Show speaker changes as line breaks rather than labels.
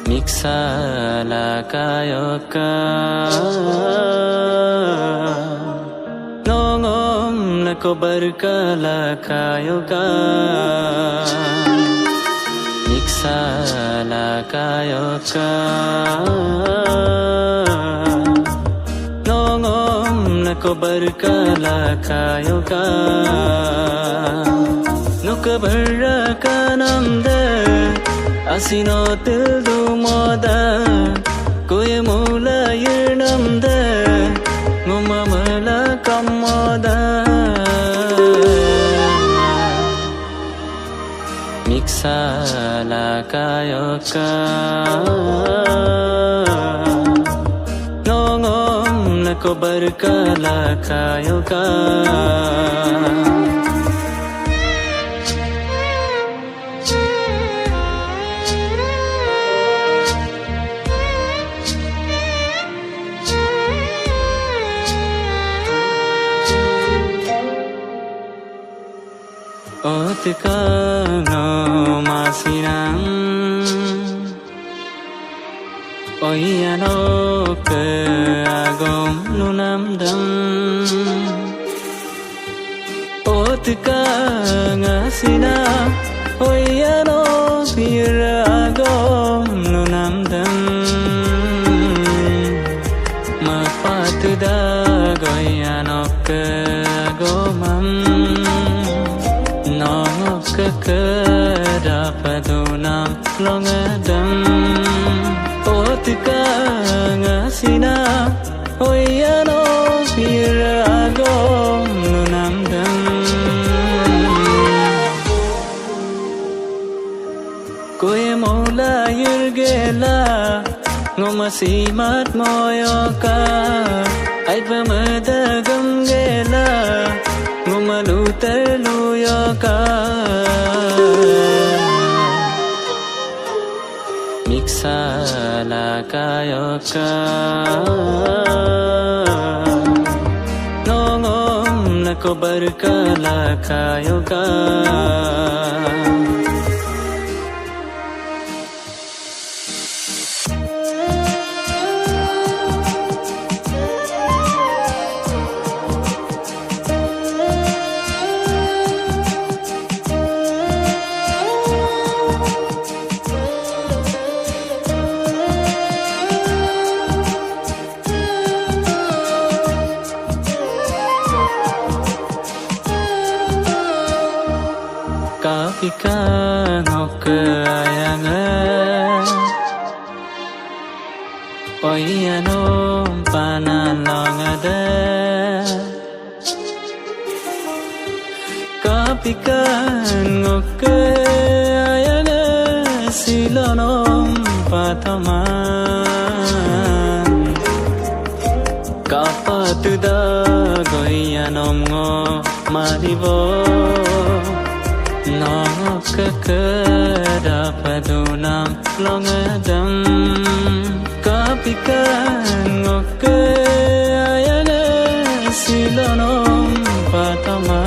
Miksala kayoka Nongom na kobarkala kayoka Miksala kayoka Nongom na kobarkala kayoka Nukabarra kanamda Asinotil dumoda Koye mula yirnamda Ngumamala kamoda Miksala kayoka Nongom na kobarkala kayoka Otka no masinam Oyano ke agom nunam dam Otka ngasinam Oyano pir agom nunam dam Mapatuda goyano ke agomam Kadapadunam longadam Otika ngasinam Oyano piragom nunamdam Koye mola yirgela Ngomasimat moyoka Aidvamadagam gela Ngumalutar luyoka Miksala kayoka Nongom na kobarkala kayoka Kapika ngok ayanga Oyano panalongada Kapika ngok ayanga silonom pataman Kapatuda goyanom ngo maribo Kadapadunam longadam Kapikan ngoke ayana silonom patama